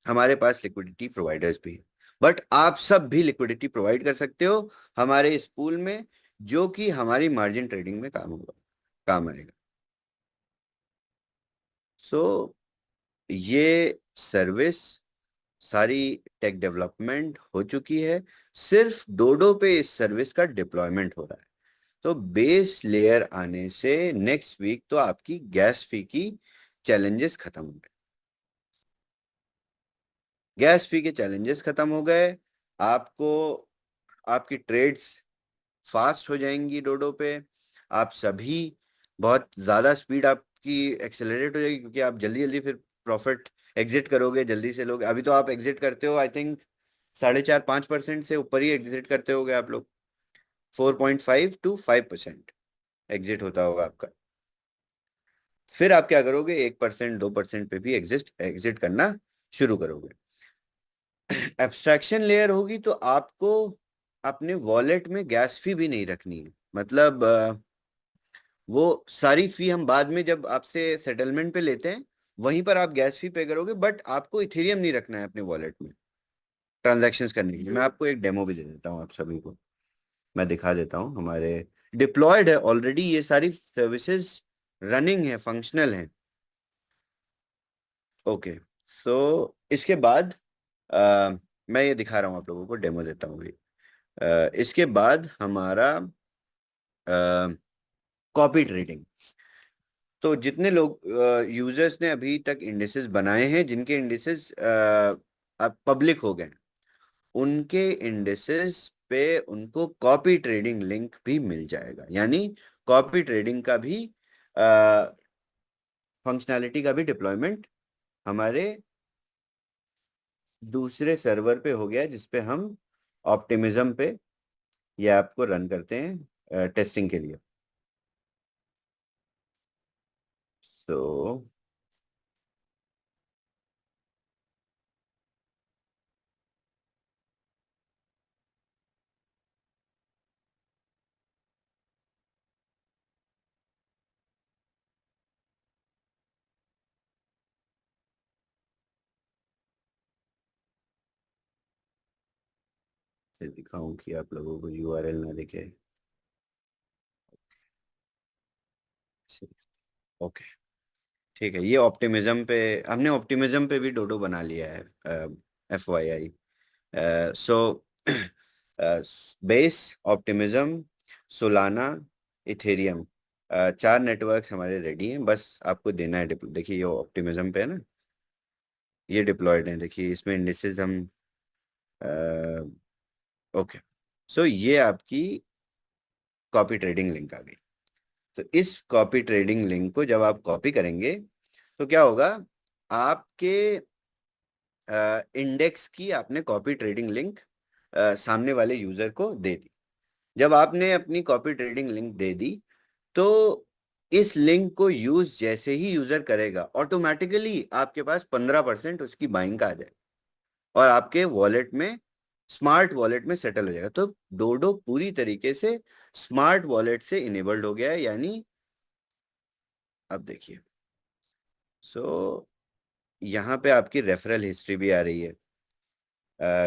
हमारे पास लिक्विडिटी प्रोवाइडर्स भी हैं, बट आप सब भी लिक्विडिटी प्रोवाइड कर सकते हो हमारे इस पूल में, जो कि हमारी मार्जिन ट्रेडिंग में काम आएगा। सो ये सर्विस सारी टेक डेवलपमेंट हो चुकी है, सिर्फ डोडो पे इस सर्विस का डिप्लॉयमेंट हो रहा है। तो बेस लेयर आने से नेक्स्ट वीक तो आपकी गैस फी की चैलेंजेस खत्म हो गए, गैस फी के चैलेंजेस खत्म हो गए। आपको आपकी ट्रेड्स फास्ट हो जाएंगी डोडो पे, आप सभी बहुत ज़्यादा स्पीड आपकी एक्सेलरेट हो जाएगी, क्योंकि आप जल्दी जल्दी फिर प्रॉफिट एग्जिट करोगे, जल्दी से लोग। अभी तो आप एग्जिट करते हो आई थिंक 4.5-5% से ऊपर ही एग्जिट करते होगे आप लोग, 4.5 to 5% एग्जिट होता होगा आपका। फिर आप क्या करोगे, 1% 2% पे भी एग्जिट करना शुरू करोगे। एब्स्ट्रैक्शन लेयर होगी तो आपको अपने वॉलेट में गैस फी भी नहीं रखनी है, मतलब वो सारी फी हम बाद में जब आपसे सेटलमेंट पे लेते हैं वहीं पर आप गैस फी पे करोगे, बट आपको इथेरियम नहीं रखना है अपने वॉलेट में ट्रांजैक्शंस करने के लिए। मैं आपको एक डेमो भी दे देता हूँ आप सभी को, मैं दिखा देता हूँ। हमारे डिप्लॉयड है ऑलरेडी, ये सारी सर्विसेज रनिंग है, फंक्शनल है। ओके, सो इसके बाद मैं ये दिखा रहा हूँ आप लोगों को, डेमो देता हूँ भाई। इसके बाद हमारा कॉपी ट्रेडिंग। तो जितने लोग यूजर्स ने अभी तक इंडिसेस बनाए हैं, जिनके इंडिसेस अब पब्लिक हो गए, उनके इंडिसेस पे उनको कॉपी ट्रेडिंग लिंक भी मिल जाएगा, यानी कॉपी ट्रेडिंग का भी फंक्शनैलिटी का भी डिप्लॉयमेंट हमारे दूसरे सर्वर पे हो गया, जिसपे हम ऑप्टिमिज्म पे ये ऐप को रन करते हैं टेस्टिंग के लिए। तो फिर दिखाऊं कि आप लोगों को यूआरएल ना दिखे। ओके, ठीक है, ये ऑप्टिमिज्म पे, हमने ऑप्टिमिज्म पे भी डोडो बना लिया है, FYI। So base, optimism, Solana, Ethereum, 4 networks हमारे रेडी हैं, बस आपको देना है देखिए ये ऑप्टिमिज्म पे है ना, ये डिप्लॉयड है, देखिए इसमें इंडिसेस हम ओके। सो ये आपकी कॉपी ट्रेडिंग लिंक आ गई। तो इस कॉपी ट्रेडिंग लिंक को जब आप कॉपी करेंगे तो क्या होगा, आपके इंडेक्स की आपने कॉपी ट्रेडिंग लिंक सामने वाले यूजर को दे दी। जब आपने अपनी कॉपी ट्रेडिंग लिंक दे दी तो इस लिंक को यूज जैसे ही यूजर करेगा, ऑटोमेटिकली आपके पास 15% उसकी बाइंग का आ जाए और आपके वॉलेट में स्मार्ट वॉलेट में सेटल हो जाएगा। तो डोडो पूरी तरीके से स्मार्ट वॉलेट से इनेबल्ड हो गया है। यानी अब देखिए, सो यहाँ पे आपकी रेफरल हिस्ट्री भी आ रही है,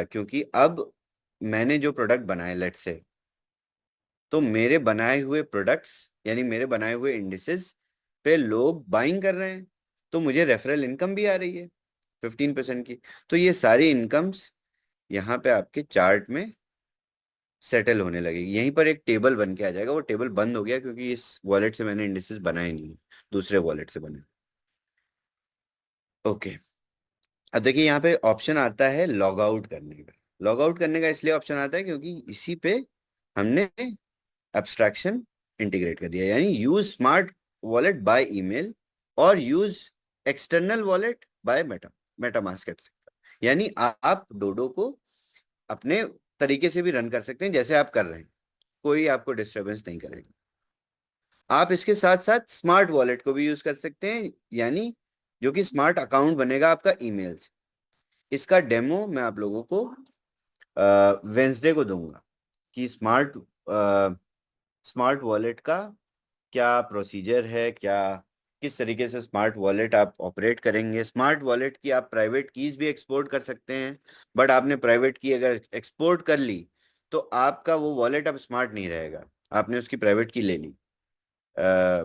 क्योंकि अब मैंने जो प्रोडक्ट बनाए, लेट्स से, तो मेरे बनाए हुए प्रोडक्ट्स यानी मेरे बनाए हुए इंडिसेस पे लोग बाइंग कर रहे हैं, तो मुझे रेफरल इनकम भी आ रही है 15% की। तो ये सारी इनकम्स यहाँ पे आपके चार्ट में सेटल होने लगेगी। यहीं पर एक टेबल बन के आ जाएगा। वो टेबल बंद हो गया क्योंकि इस वॉलेट से मैंने इंडिसेस बनाए नहीं, दूसरे वॉलेट से बने। ओके, अब देखिए यहाँ पे ऑप्शन आता है लॉग आउट करने का। लॉग आउट करने का इसलिए ऑप्शन आता है क्योंकि इसी पे हमने एब्स्ट्रैक्शन इंटीग्रेट कर दिया। यानी use smart wallet by email और use external wallet by MetaMask etcetera. यानी आप डोडो को अपने तरीके से भी रन कर सकते हैं जैसे आप कर रहे हैं, कोई आपको डिस्टरबेंस नहीं करेगा। आप इसके साथ साथ स्मार्ट वॉलेट को भी यूज कर सकते हैं, यानी जो कि स्मार्ट अकाउंट बनेगा आपका ईमेल से। इसका डेमो मैं आप लोगों को वेंसडे को दूंगा कि स्मार्ट वॉलेट का क्या प्रोसीजर है, क्या किस तरीके से स्मार्ट वॉलेट आप ऑपरेट करेंगे। स्मार्ट वॉलेट की आप प्राइवेट कीज भी एक्सपोर्ट कर सकते हैं, बट आपने प्राइवेट की अगर एक्सपोर्ट कर ली तो आपका वो वॉलेट अब स्मार्ट नहीं रहेगा। आपने उसकी प्राइवेट की ले ली, अ,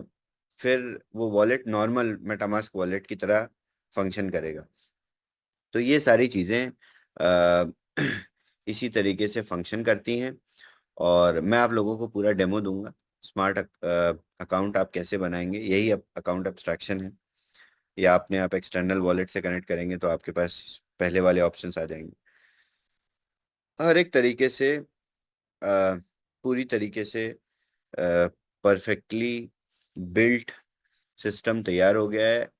फिर वो वॉलेट नॉर्मल मेटामास्क वॉलेट की तरह फंक्शन करेगा। तो ये सारी चीज़ें अ, इसी तरीके से फंक्शन करती हैं, और मैं आप लोगों को पूरा डेमो दूंगा। स्मार्ट अकाउंट आप कैसे बनाएंगे, यही अकाउंट एब्स्ट्रैक्शन है। या अपने आप एक्सटर्नल वॉलेट से कनेक्ट करेंगे तो आपके पास पहले वाले ऑप्शंस आ जाएंगे। हर एक तरीके से पूरी तरीके से परफेक्टली बिल्ट सिस्टम तैयार हो गया है।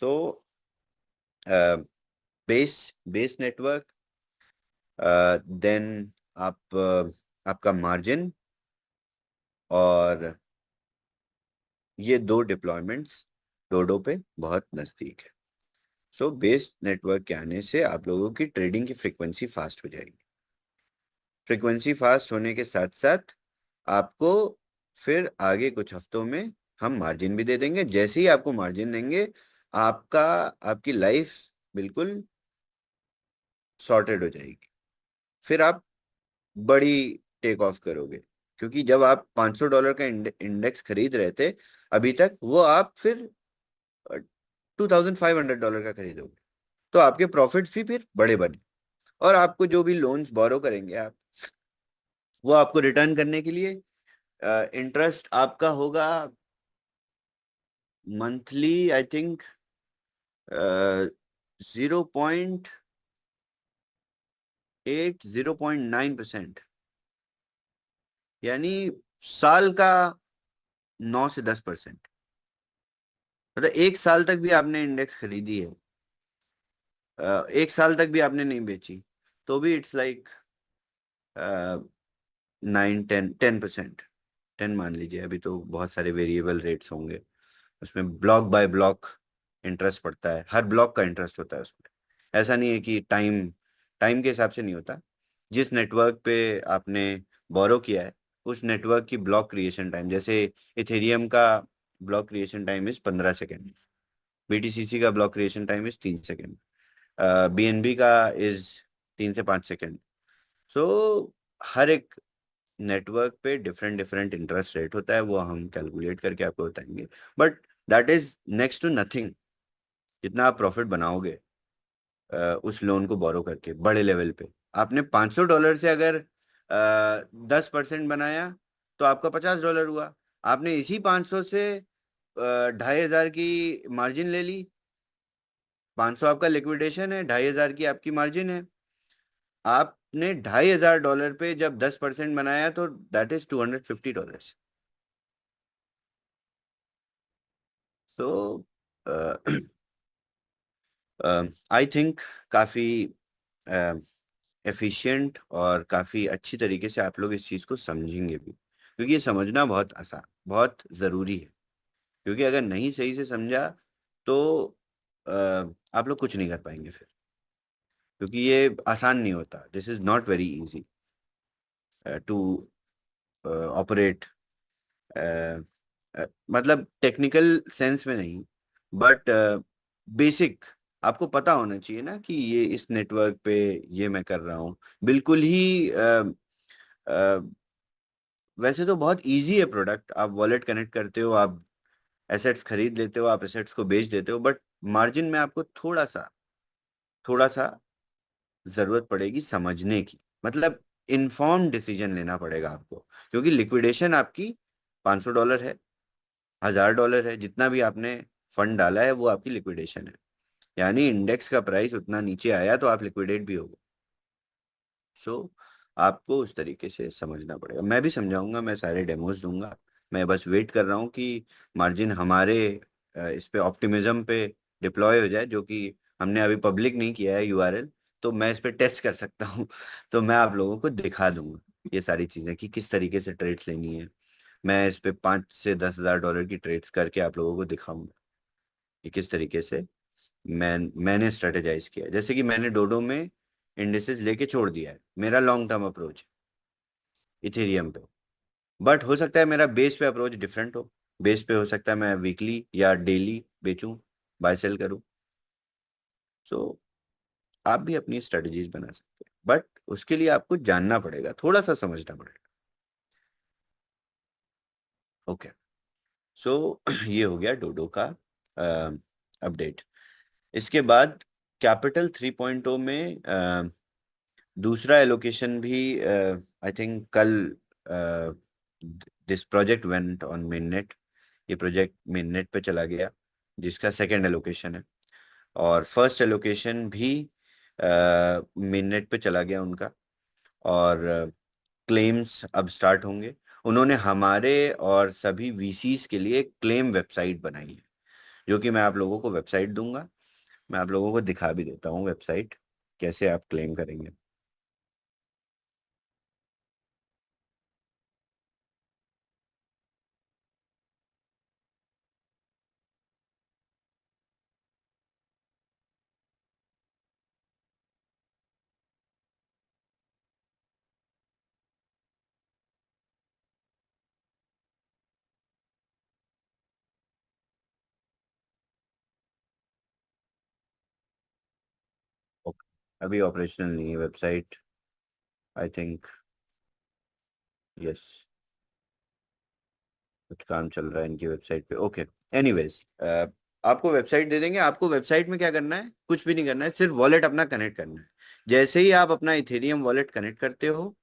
So base base network, then आप आपका मार्जिन, और ये दो डिप्लॉयमेंट्स डोडो पे बहुत नज़दीक है। सो बेस नेटवर्क के आने से आप लोगों की ट्रेडिंग की फ्रीक्वेंसी फास्ट हो जाएगी। फ्रीक्वेंसी फास्ट होने के साथ साथ आपको फिर आगे कुछ हफ्तों में हम मार्जिन भी दे देंगे। जैसे ही आपको मार्जिन देंगे, आपकी लाइफ बिल्कुल सॉर्टेड हो जाएगी। फिर आप बड़ी टेक ऑफ करोगे, क्योंकि जब आप $500 का इंडेक्स खरीद रहे थे अभी तक, वो आप फिर $2,500 का खरीदोगे, तो आपके प्रॉफिट्स भी फिर बड़े बने। और आपको जो भी लोन्स बोरो करेंगे आप, वो आपको रिटर्न करने के लिए इंटरेस्ट आपका होगा मंथली, आई थिंक 0.9%, यानी साल का 9 से 10%। मतलब एक साल तक भी आपने इंडेक्स खरीदी है, एक साल तक भी आपने नहीं बेची, तो भी इट्स लाइक 9-10%। 10 मान लीजिए। अभी तो बहुत सारे वेरिएबल रेट्स होंगे, उसमें ब्लॉक बाय ब्लॉक इंटरेस्ट पड़ता है, हर ब्लॉक का इंटरेस्ट होता है उसमें। ऐसा नहीं है कि टाइम टाइम के हिसाब से नहीं होता। जिस नेटवर्क पे आपने बोरो किया है उस नेटवर्क की ब्लॉक क्रिएशन टाइम, जैसे इथेरियम का block creation time is 15 second, BTCC का block creation time is 3 second, BNB का इज 3 से 5 सेकेंड। सो हर एक नेटवर्क पे डिफरेंट डिफरेंट इंटरेस्ट रेट होता है, वो हम कैलकुलेट करके आपको बताएंगे। But that is next to nothing. जितना आप प्रॉफिट बनाओगे उस लोन को बोरो करके बड़े लेवल पे, आपने $500 से अगर 10% बनाया तो आपका $50 हुआ। आपने इसी 500 से 2,500 की मार्जिन ले ली। 500 आपका लिक्विडेशन है, 2,500 की आपकी मार्जिन है। आपने $2,500 पे जब 10% बनाया तो दैट इज $250। तो आई थिंक काफ़ी एफिशिएंट और काफ़ी अच्छी तरीके से आप लोग इस चीज़ को समझेंगे भी, क्योंकि ये समझना बहुत आसान, बहुत ज़रूरी है। क्योंकि अगर नहीं सही से समझा तो आप लोग कुछ नहीं कर पाएंगे फिर। क्योंकि ये आसान नहीं होता, this is not very easy to operate, मतलब टेक्निकल सेंस में नहीं, बट बेसिक आपको पता होना चाहिए ना कि ये इस नेटवर्क पे ये मैं कर रहा हूँ। बिल्कुल ही वैसे तो बहुत इजी है प्रोडक्ट, आप वॉलेट कनेक्ट करते हो, आप एसेट्स खरीद लेते हो, आप एसेट्स को बेच देते हो, बट मार्जिन में आपको थोड़ा सा जरूरत पड़ेगी समझने की, मतलब इन्फॉर्म डिसीजन लेना पड़ेगा आपको, क्योंकि लिक्विडेशन आपकी $500 है, $1000 है, जितना भी आपने फंड डाला है वो आपकी लिक्विडेशन है। यानी इंडेक्स का प्राइस उतना नीचे आया तो आप लिक्विडेट भी होगे। सो आपको उस तरीके से समझना पड़ेगा, मैं भी समझाऊंगा, मैं सारे डेमोज दूंगा। मैं बस वेट कर रहा हूँ कि मार्जिन हमारे इस पे ऑप्टिमिज्म पे डिप्लॉय हो जाए, जो कि हमने अभी पब्लिक नहीं किया है यूआरएल, तो मैं इस पे टेस्ट कर सकता हूँ। तो मैं आप लोगों को दिखा दूंगा ये सारी चीज़ें कि किस तरीके से ट्रेड्स लेनी है। मैं इस पे 5 से 10 हज़ार डॉलर की ट्रेड्स करके आप लोगों को दिखाऊंगा कि किस तरीके से मैंने स्ट्रेटेजाइज किया है। जैसे कि मैंने डोडो में इंडिसेस लेके छोड़ दिया है, मेरा लॉन्ग टर्म अप्रोच है इथेरियम पे, बट हो सकता है मेरा बेस पे अप्रोच डिफरेंट हो। बेस पे हो सकता है मैं वीकली या डेली बेचूं, बाय सेल करूं। सो आप भी अपनी स्ट्रेटजीज बना सकते हैं, बट उसके लिए आपको जानना पड़ेगा, थोड़ा सा समझना पड़ेगा। ओके, सो ये हो गया डोडो का अपडेट। इसके बाद कैपिटल 3.0 में दूसरा एलोकेशन भी आई थिंक कल this project went on mainnet, ये प्रोजेक्ट मेननेट पे चला गया, जिसका सेकंड एलोकेशन है। और फर्स्ट एलोकेशन भी मेननेट पे चला गया उनका, और क्लेम्स अब स्टार्ट होंगे। उन्होंने हमारे और सभी वीसीस के लिए क्लेम वेबसाइट बनाई है, जो कि मैं आप लोगों को वेबसाइट दूंगा। मैं आप लोगों को दिखा भी देता हूँ वेबसाइट, कैसे आप क्लेम करेंगे। ओके, अभी ऑपरेशनल नहीं है वेबसाइट, आई थिंक, यस, कुछ काम चल रहा है इनकी वेबसाइट पे। ओके, एनीवेज, आपको वेबसाइट दे देंगे। आपको वेबसाइट में क्या करना है, कुछ भी नहीं करना है, सिर्फ वॉलेट अपना कनेक्ट करना है। जैसे ही आप अपना इथेरियम वॉलेट कनेक्ट करते हो,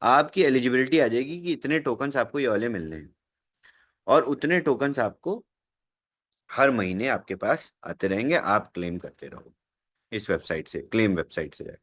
आपकी एलिजिबिलिटी आ जाएगी कि इतने टोकन्स आपको ये वाले मिलने हैं, और उतने टोकन्स आपको हर महीने आपके पास आते रहेंगे, आप क्लेम करते रहो इस वेबसाइट से, क्लेम वेबसाइट से जाके।